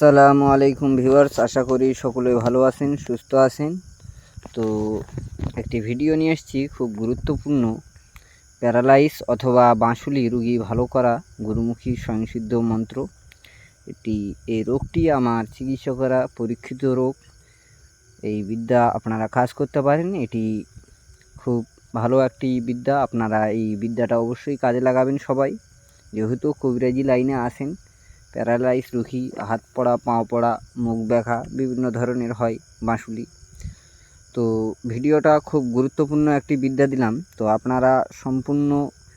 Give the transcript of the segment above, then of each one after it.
আসসালামু আলাইকুম ভিউয়ার্স, আশা করি সকলে ভালো আছেন, সুস্থ আছেন। তো একটি ভিডিও নিয়ে এসেছি, খুব গুরুত্বপূর্ণ। প্যারালাইস অথবা বাঁশুলি রোগী ভালো করা গুরুমুখী স্বয়ংসিদ্ধ মন্ত্র। এই রোগটি আমার চিকিৎসকেরা পরীক্ষিত রোগ। এই বিদ্যা আপনারা কাজ করতে পারেন। এটি খুব ভালো একটি বিদ্যা। আপনারা এই বিদ্যাটা অবশ্যই কাজে লাগাবেন সবাই, যেহেতু কবিরাজি লাইনে আসেন। প্যারালাইস রোগী, হাত পড়া, পা পড়া, মুখ ব্যথা বিভিন্ন ধরনের হয় বাঁশুলি। তো ভিডিওটা খুব গুরুত্বপূর্ণ একটি বিদ্যা দিলাম। তো আপনারা সম্পূর্ণ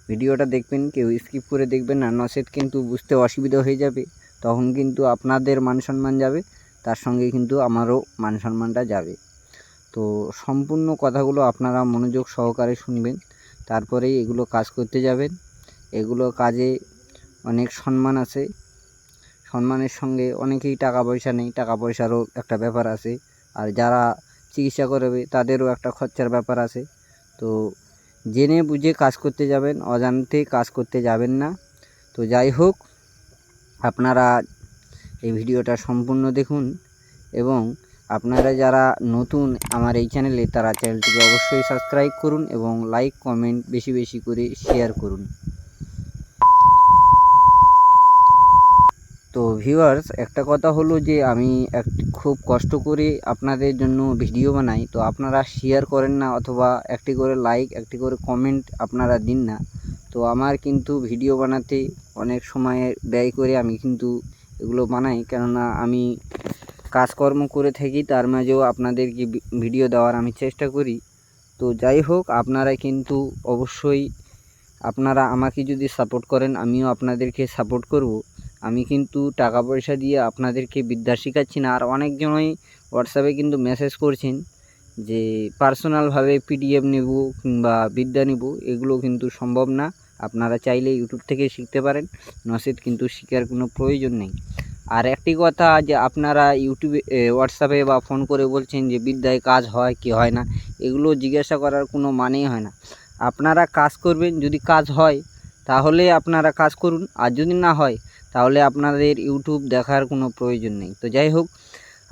ভিডিওটা দেখবেন, কেউ স্কিপ করে দেখবেন না, নচেৎ কিন্তু বুঝতে অসুবিধা হয়ে যাবে। তখন কিন্তু আপনাদের মান সম্মান যাবে, তার সঙ্গে কিন্তু আমারও মান সম্মানটা যাবে। তো সম্পূর্ণ কথাগুলো আপনারা মনোযোগ সহকারে শুনবেন, তারপরেই এগুলো কাজ করতে যাবেন। এগুলো কাজে অনেক সম্মান আছে। সম্মানের সঙ্গে অনেকেই টাকা পয়সা নেই, টাকা পয়সারও একটা ব্যাপার আছে। আর যারা চিকিৎসা করবে তাদেরও একটা খরচার ব্যাপার আছে। তো জেনে বুঝে কাজ করতে যাবেন, অজান্তে কাজ করতে যাবেন না। তো যাই হোক, আপনারা এই ভিডিওটা সম্পূর্ণ দেখুন, এবং আপনারা যারা নতুন আমার এই চ্যানেলে, তারা চ্যানেলটিকে অবশ্যই সাবস্ক্রাইব করুন এবং লাইক কমেন্ট বেশি বেশি করে শেয়ার করুন। তো ভিউয়ার্স, একটা কথা হলো যে আমি খুব কষ্ট করে আপনাদের জন্য ভিডিও বানাই। তো আপনারা শেয়ার করেন না, অথবা একটি করে লাইক, একটি করে কমেন্ট আপনারা দিন না। তো আমার কিন্তু ভিডিও বানাতে অনেক সময় ব্যয় করে আমি কিন্তু এগুলো বানাই, কেননা আমি কাজকর্ম করে থাকি, তার মাঝেও আপনাদেরকে ভিডিও দেওয়ার আমি চেষ্টা করি। তো যাই হোক, আপনারা কিন্তু অবশ্যই আপনারা আমাকে যদি সাপোর্ট করেন, আমিও আপনাদেরকে সাপোর্ট করব। আমি কিন্তু টাকা পয়সা দিয়ে আপনাদেরকে বিদ্যা শেখাচ্ছি না। আর অনেকজনই হোয়াটসঅ্যাপে কিন্তু মেসেজ করছেন যে পার্সোনালভাবে পিডিএফ নেব কিংবা বিদ্যা নেব, এগুলো কিন্তু সম্ভব না। আপনারা চাইলে ইউটিউব থেকে শিখতে পারেন, নচেৎ কিন্তু শেখার কোনো প্রয়োজন নেই। আর একটি কথা, যে আপনারা ইউটিউবে হোয়াটসঅ্যাপে বা ফোন করে বলছেন যে বিদ্যায় কাজ হয় কি হয় না, এগুলো জিজ্ঞাসা করার কোনো মানেই হয় না। আপনারা কাজ করবেন, যদি কাজ হয় তাহলে আপনারা কাজ করুন, আর যদি না হয় তাহলে আপনাদের ইউটিউব দেখার কোনো প্রয়োজন নেই। তো যাই হোক,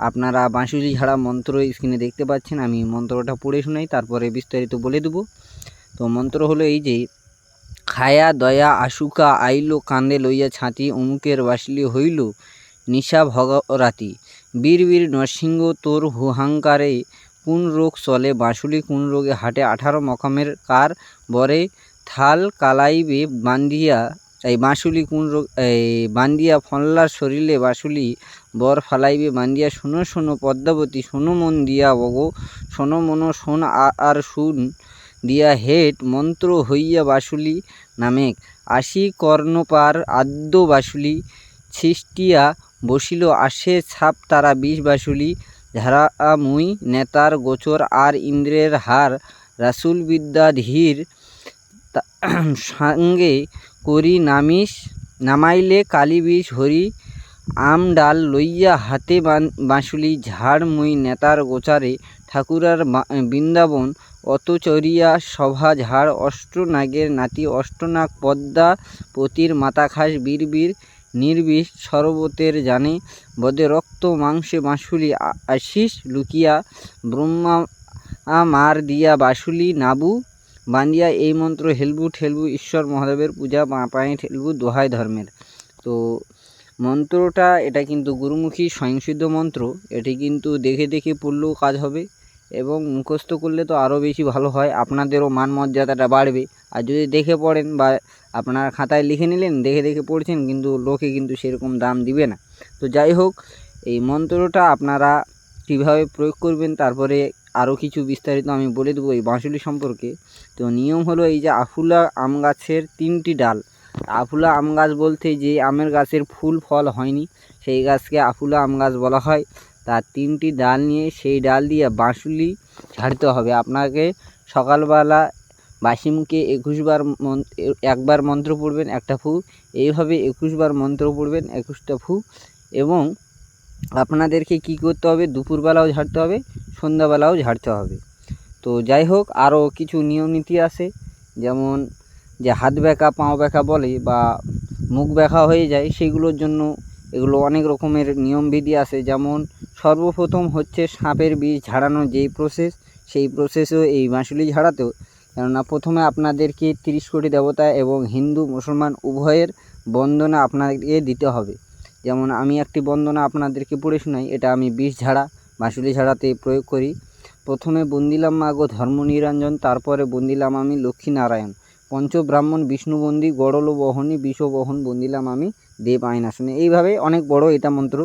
আপনারা বাঁশুলি ঝাড়া মন্ত্র স্ক্রিনে দেখতে পাচ্ছেন, আমি মন্ত্রটা পড়ে শোনাই, তারপরে বিস্তারিত বলে দেব। তো মন্ত্র হলো এই যে: খায়া দয়া আশুকা আইলো কান্দে লইয়া ছাতি, অমুকের বাসলি হইল নিশা ভগরাতি, বীর বীর নরসিংহ তোর হুহাঙ্কারে, কোন রোগ চলে বাঁশুলি কোন রোগে হাটে, 18 মকামের কার বরে থাল কালাইবে বান্ধিয়া, এই বাঁশুলি কোন রোগ বান্ধিয়া, ফনলার শরীরে বাঁশুলি বর ফালাইবে বান্ধিয়া, শোনো শোনো পদ্মাবতী শোনো মন দিয়া, বগো শোনো মন শোন আর শুন দিয়া, হেট মন্ত্র হইয়া বাঁশুলি নামেক, আশি কর্ণপার আদ্য বাঁশুলি, ছিষ্টিয়া বসিল আসে ছাপ তারা 20 বাঁশুলি, ঝাড়া মুই নেতার গোচর আর ইন্দ্রের হার, রাসুল বিদ্যা ধীর সঙ্গে করি নামাইলে কালী বিষ হরি, আম ডাল লইয়া হাতে বাঁশুলি, ঝাড় মুই নেতার গোচারে, ঠাকুরার বৃন্দাবন অত চরিয়া সভা, ঝাড় অষ্টনাগের নাতি, অষ্টনাগ পদ্মা পতির মাথা খাস, বীর বীর নির্বিষ সরবতের জানে, বদে রক্ত মাংসে বাঁশুলি আশিস লুকিয়া, ব্রহ্মা মার দিয়া বাঁশুলি নাবু বান্ধিয়া, এই মন্ত্র হেলবু ঠেলবু ঈশ্বর মহাদেবের পূজা, পায়ে ঠেলবু দোহাই ধর্মের। তো মন্ত্রটা এটা কিন্তু গুরুমুখী স্বয়ংসিদ্ধ মন্ত্র। এটি কিন্তু দেখে দেখে পড়লেও কাজ হবে, এবং মুখস্থ করলে তো আরও বেশি ভালো হয়, আপনাদেরও মান মর্যাদাটা বাড়বে। আর যদি দেখে পড়েন বা আপনার খাতায় লিখে নিলেন, দেখে দেখে পড়ছেন, কিন্তু লোকে কিন্তু সেরকম দাম দিবে না। তো যাই হোক, এই মন্ত্রটা আপনারা কীভাবে প্রয়োগ করবেন, তারপরে আরও কিছু বিস্তারিত আমি বলে দেবো এই বাঁশুলি সম্পর্কে। তো নিয়ম হলো এই যে, আফুলা আম গাছের 3টি ডাল। আফুলা আম গাছ বলতে যে আমের গাছের ফুল ফল হয়নি, সেই গাছকে আফুলা আম গাছ বলা হয়। তার 3টি ডাল নিয়ে সেই ডাল দিয়ে বাঁশুলি ঝাড়তে হবে। আপনাকে সকালবেলা বাসি মুখে 21 বার একবার মন্ত্র পড়বেন, একটা ফু, এইভাবে 21 বার মন্ত্র পড়বেন, 21টা ফু। এবং আপনাদেরকে কি করতে হবে, দুপুরবেলাও ঝাড়তে হবে, সন্ধ্যাবেলাও ঝাড়তে হবে। তো যাই হোক, আরও কিছু নিয়ম নীতি আছে, যেমন যে হাত ব্যাকা পাও ব্যাকা বলে বা মুখ ব্যাকা হয়ে যায়, সেগুলোর জন্য এগুলো অনেক রকমের নিয়মবিধি আছে, যেমন সর্বপ্রথম হচ্ছে সাপের বিষ ঝাড়ানোর যেই প্রসেস, সেই প্রসেসও এই বাঁশুলি ঝাড়াতেও, কেননা প্রথমে আপনাদেরকে 30 কোটি দেবতা এবং হিন্দু মুসলমান উভয়ের বন্দনা আপনাদেরকে দিতে হবে। যেমন আমি একটি বন্দনা আপনাদেরকে পড়ে শোনাই, এটা আমি বিষ ঝাড়া বাঁশুলি ঝাড়াতে প্রয়োগ করি। প্রথমে বন্দিলাম মাগো ধর্ম নিরঞ্জন, তারপরে বন্দিলাম আমি লক্ষ্মী নারায়ণ, পঞ্চব্রাহ্মণ বিষ্ণুবন্দী গড়ল বহনী বিষবহন বন্দিলাম আমি দেব আয়নাসনে। এইভাবে অনেক বড় এটা মন্ত্র।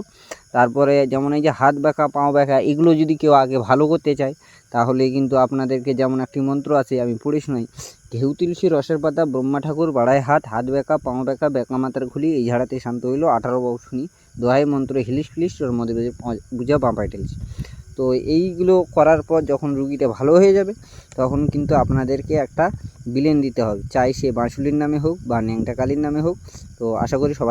তারপরে যেমন এই যে হাত ব্যাকা পাও ব্যাকা, এগুলো যদি কেউ আগে ভালো করতে চায় তাহলে কিন্তু আপনাদেরকে যেমন একটি মন্ত্র আছে আমি পড়ে শোনাই, ঘেউ তুলসী রসের পাতা ব্রহ্মা ঠাকুর বাড়ায় হাত, হাত ব্যাকা পাও ব্যাকা ব্যাকা মাতার খুলি, এই ঝাড়াতে শান্ত হইল 18 বাউ শুনি, দোহাই মন্ত্র হিলিস ফিলিস ওর মধ্যে বুঝা বাঁপাই টেলিস। তো এইগুলো করার পর যখন রুগীটা ভালো হয়ে যাবে তখন কিন্তু আপনাদেরকে একটা বিলেন দিতে হবে, চাই সে বাঁশুলির নামে হোক বা ন্যাংটা কালির নামে হোক। তো আশা করি সবাই